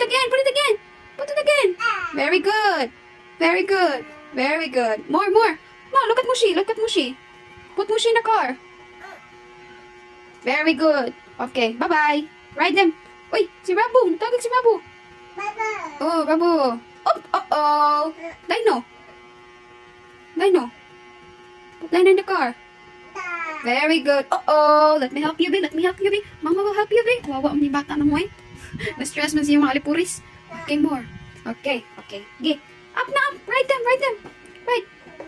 it again. Put it again. Put it again. Very good. Very good. Very good. More, more. No, look at Mushi. Look at Mushi. Put Mushi in the car. Very good. Okay, bye-bye. Ride them. Uy, si Babu. Tawag si Babu. Oh, Babu. Oh, uh-oh. Dino. Dino. Put Dino in the car. Very good. Uh-oh. Let me help you, B. Let me help you, B. Mama will help you, B. Wawa ang bata na mo, eh. Na-stress man siya mga alipuris. Okay, more. Okay, okay. Okay. Up na, up. Ride them, ride them. Ride.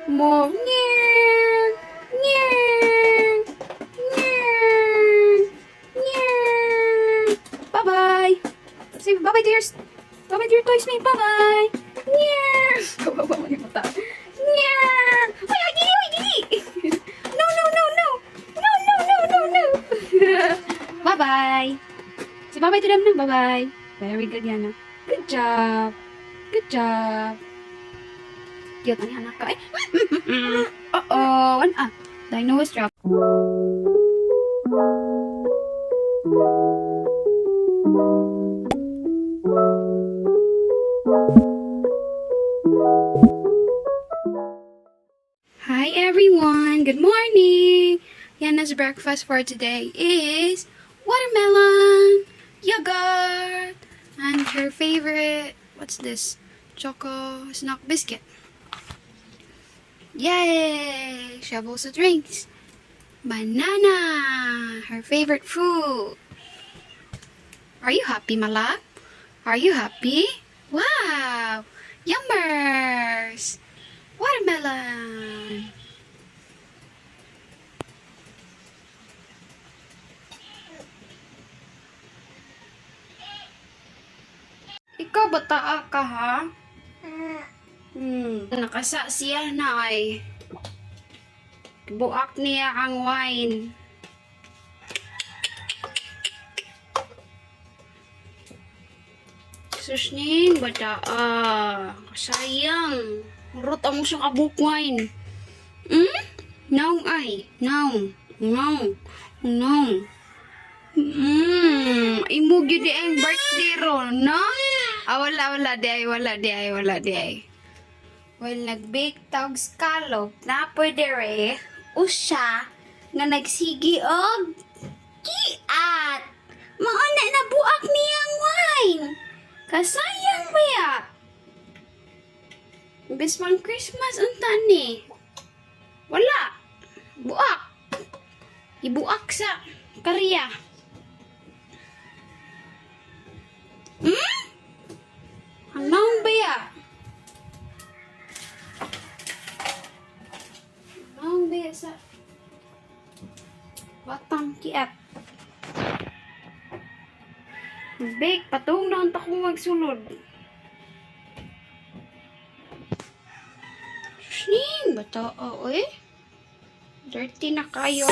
More. Nyeer. Nyeer. Nyeer. Nyeer. Bye-bye. Say bye-bye to your... Bye-bye to your toys, mate. Bye-bye. Nyeer. Kawawa mo yung mata. Nyeer. Ay, ay, gigi, ay, gigi. No, no, no, no. No, no, no, no, no. Bye-bye. Say bye-bye to them na. Bye-bye. Very good, Yanna. Good job. Good job. Cute ang anak ko, eh. Uh-oh. Dino was dropped. Hi everyone, good morning. Yanna's breakfast for today is watermelon, yogurt, and her favorite, what's this? Choco snack biscuit. Yay! She have also drinks. Banana, her favorite fruit. Are you happy, Malak? Are you happy? Wow! Yummers! Watermelon! Ikaw bata ka, ha? Nakasa siya na ay. Buak niya ang wine. Susnin, bata sayang. Rot mo siya kabuk wine. No ay. No. No. No. Imo gyud ang birthday ro, no? Wala di ay. Well, nag-bake tawag scallop na pwede re usya nga nagsigi og kiat. Mauna na buak niyang wine. Kasayang ba ya? Imbes man Christmas unta ni. Wala. Buak. Ibuak sa karya. Anong ba ya? Anong ba ya sa batang kiat? Bake, patong na ang takong magsulod. Sning, bata, eh? Dirty na kayo.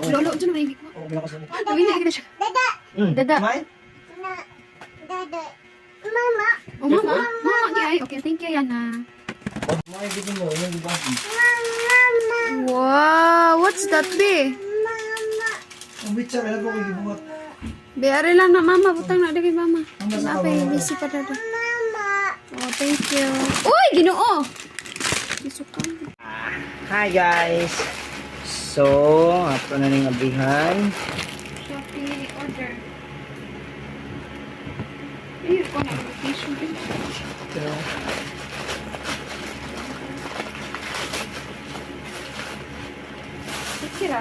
Lolo, dyan na mahigit mo. Tawin na, ikita siya. Dada. Oh, mama. Mama, okay. Okay, thank you, Yanna. Wow, what's that, be? Be, ari lang na, mama. Butang na, kay mama. Apa yung busy pa dada. Oh, thank you. Uy, ginoo! Isukan. Hi guys! So, ato na ning abihan. Shopee order. Ayun ko na invitation din. So, Kira.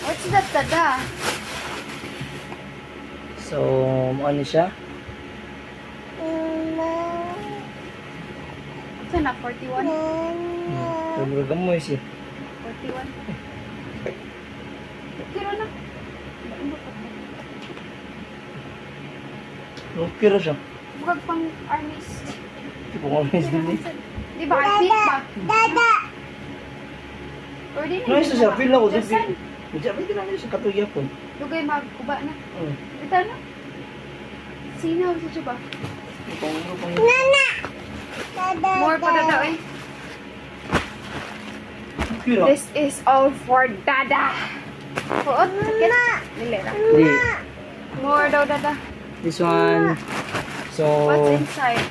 What's that, dada? so ano siya? Ito na, 41. Tulog mo siya. 41. Kira na. Okay ra siya. Bukag pang armies. Hindi ko mamis din eh. Di ba? Armies ba? Dada! Pwede na. Ano siya? Feel ako. Just send. Hindi ko na siya katuya po. Lugay magkuba na. Ito na. Sinaw sa siya ba? More pa dada eh. Okay ra. This is all for dada. Puot, sakit. Nilera. Hindi. More daw dada. This one. So, What's inside?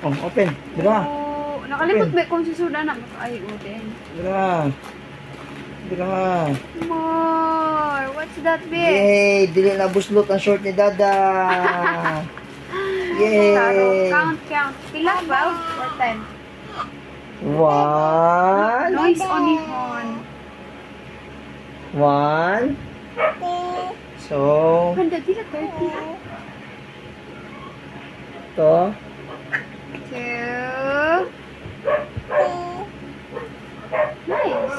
oh, open. Dira. Oh, nakalimot ba kung susuda na? Ay, uden. Dira. Dira. More. What's that, be? Yay! Dili na buslot ang short ni Dada. Klaro. Yay! Count. Pila ba? Or 10? One. Noise only horn. One. So, Ganda, dila 30 ha? to. 2. Nice.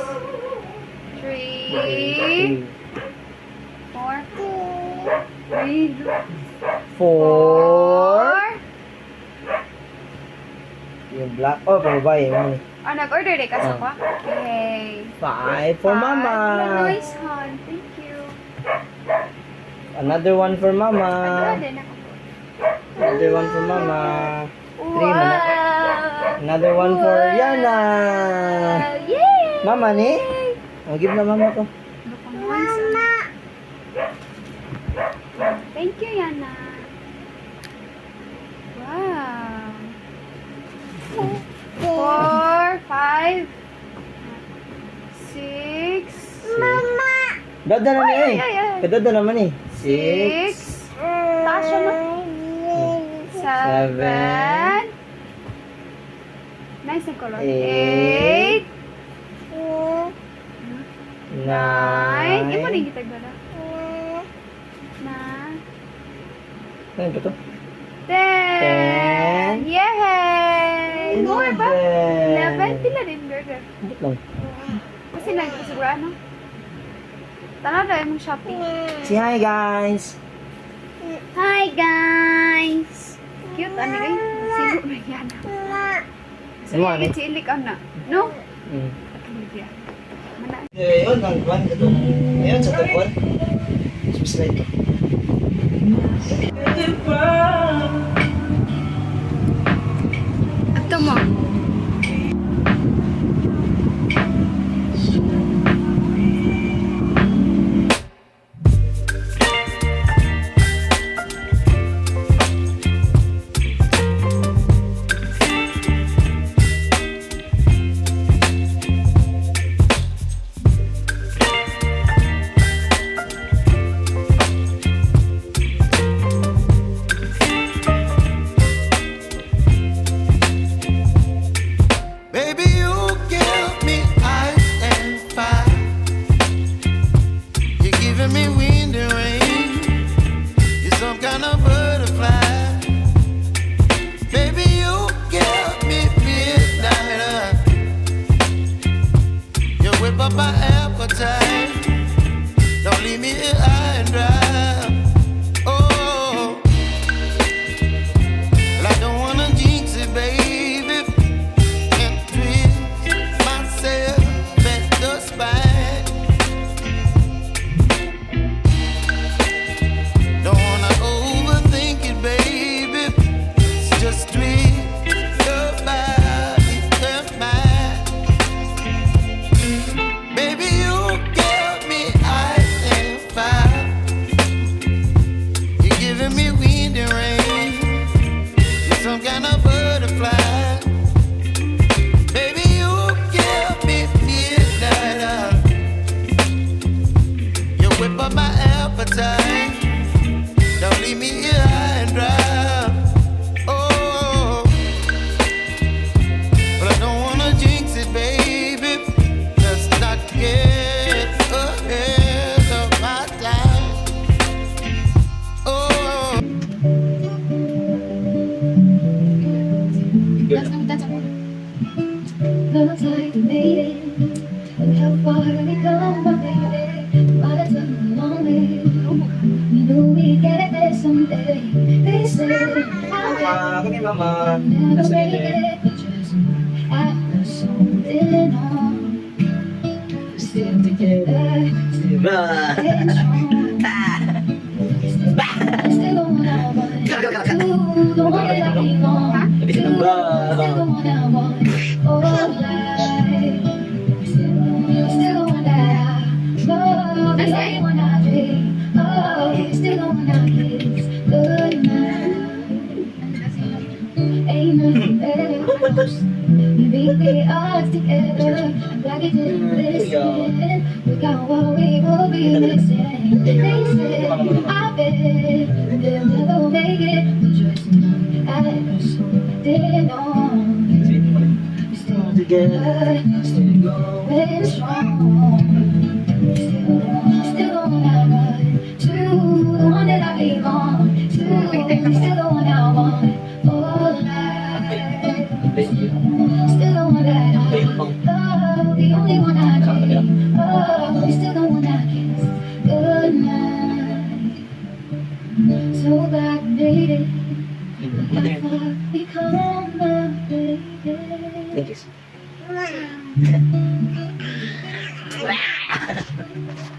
3. 4. 3. Four. Yung black. Oh, pababae. Mami. Oh, nag-order din ka sa kwa? Okay. Five for Mama. Nice hon. Thank you. Another one for Mama. Ano din ako? Another one for Mama. Three man. Wow. Another one for Yanna. Yay! Mama ni? Oh, give na Mama ko. Mama! Thank you, Yanna. Wow. 4, 5, 6. Mama! Dada na ni eh. Ay. Kadada naman eh. 6. Taas siya na. 7. Nice ang color. 8. 9. Imo rin kita gala. Na. Ano ba to? 10. Yay! More ba? 11. Pila din burger. Abot lang. Kasi nagkasigura, no? Tanaw na yung Shopee. Say hi guys. Hi, guys! Cute, ano eh? Sino na yan? Ano, ano? Si Ilik, ano? No? Mm. Olivia. Mana? Ayun, ang kwan ito. Ayun, sa tagwan. Swiss light. Ato mo. some kind of butterfly. Baby, you give me midnight. You whip up my appetite. Don't leave me here high and dry. Oh, but I don't wanna jinx it, baby. Let's not get ahead of my time. Oh. Dance kami, dance ako. Looks like we made it. Look how far we come, my baby. But it's a long way. We knew we'd get there someday. They said Mama, kami mama. never Nasa make nila it, but just after something on. We're still together, still Ba. getting strong. Still the one I want. To the one that I belong. Ibig To ng ba. still the one I want. Oh, life. Still the one that I love. The only one I dream. Oh, still the one I kiss. Good night. Ain't nothing better. You beat the odds together. I'm glad you didn't listen. We got what we will be missing. They said, I bet they'll never make it. But just at us, didn't know. We're still together, still going strong. Still the one I run to, the one that I belong to. Still the one I want for life. Still the one that I love, the only one I dream of. Still the one I kiss good night. So glad we made it. Look how far we come, my baby. Thank you.